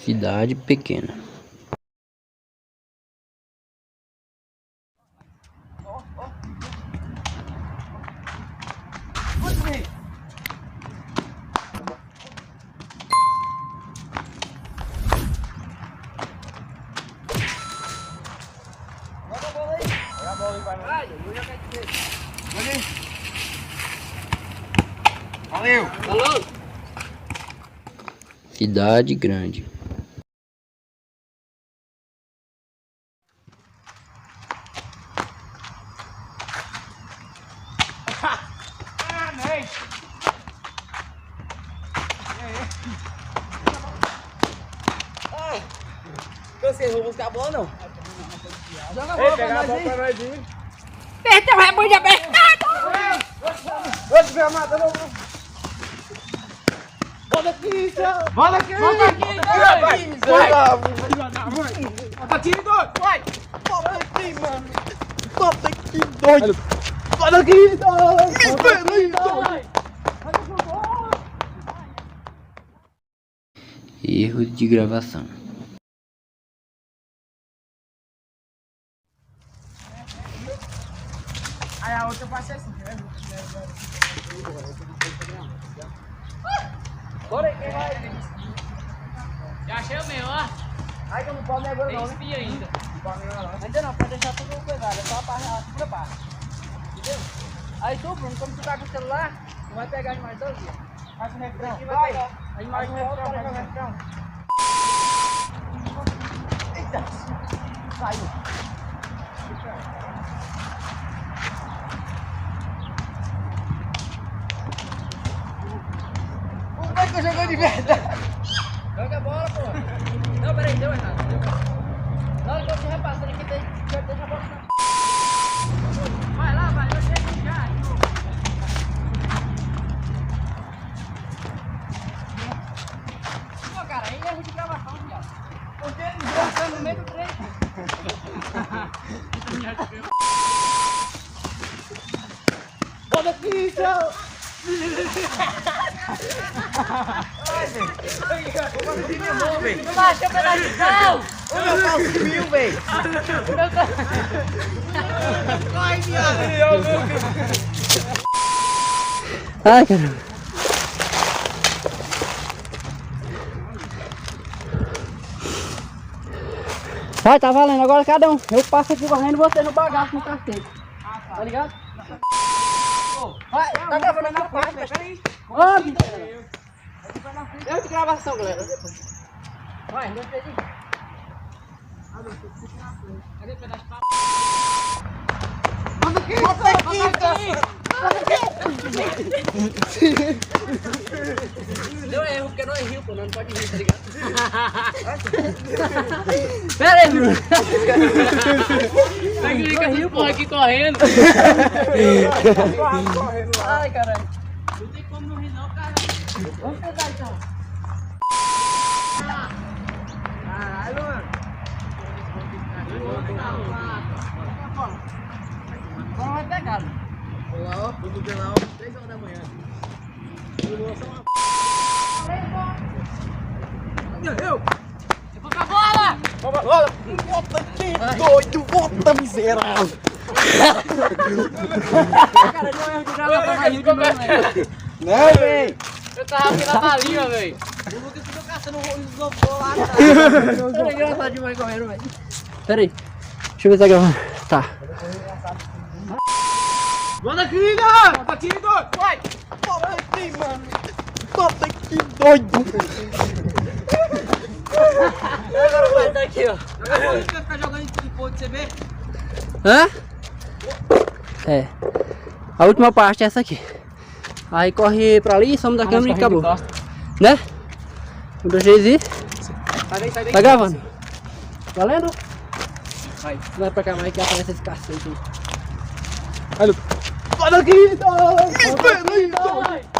Cidade pequena. Valeu! Falou! Cidade grande. Vocês vão buscar a bola não? Joga a bola pra nós aí! Perdeu o rebanho de apertado! Hoje vem a mata, não! Bola aqui, Zé! Bola aqui! Volta aqui, Vai! Volta aqui, doido! Vai! Bota aqui, mano! Bota aqui, doido! Bota aqui, doido! Erro de gravação. Aí a outra passa assim, né? Bora aí, quem vai? Já achei o meu, ó. Aí que eu não posso nem agora Tem não, né? espinha ainda. Ainda não, pode deixar tudo coisado, é só a segunda parte. Entendeu? Aí tu, Bruno, como tu tá com o celular, tu vai pegar a imagem todo dia. Faz o refrão. Vai pegar a imagem do refrão. Eita! Saiu. Como é que eu joguei de verdade? Joga a bola, pô. Não, peraí, deu errado. Na hora que eu te repassando aqui, deixa a bola. Vai lá, vai, eu chego já. Pô, cara, aí é erro de gravação, viado. Porque eles dançando no meio do trem. Bota aqui, Zé! Não baixa pedaço de pau! O meu pau sumiu, velho! Corre, viado! Ai, caramba. Vai, tá valendo. Agora cada um. Eu passo aqui correndo e você no bagaço no carteiro. Tá ligado? Vai, tá gravando na parte, peraí. Ô, bicho. Erro de gravação, galera. Vai, não sei. Cadê o pedaço de pau? Bota aqui, Deu erro, porque não é rio, pô, não pode rir, tá ligado? Pera aí, Bruno. Vai que fica essa porra aqui correndo. Ai, caralho. Não tem como não rir não, cara. Vamos pegar então. Caralho, mano. Agora vai pegar. Olha lá, ó, tudo bem lá, ó, 3 horas da manhã. Eu vou com a bola! Olha, volta aqui, doido, volta, miserável! Cara, deu erro de gravação na rio de novo, velho. Não, velho! Eu tava aqui na balinha, velho. O Lucas ficou caçando o isopor lá, cara. É engraçado demais correndo, velho. Pera aí. Deixa eu ver se tá gravando. Tá. Bota aqui, né? Bota aqui, doido! Vai! Bota aqui, mano! Bota aqui, doido! Agora vai, tá aqui, ó. Vai ficar jogando em ponto de CB? Hã? É. A última parte é essa aqui. Aí corre pra ali, some da câmera e acabou. Né? 1, 2, 3 e... Sai daí. Tá gravando? Valendo? Vai pra cá mais que aparece esse cacete aí. Bota aqui, doido!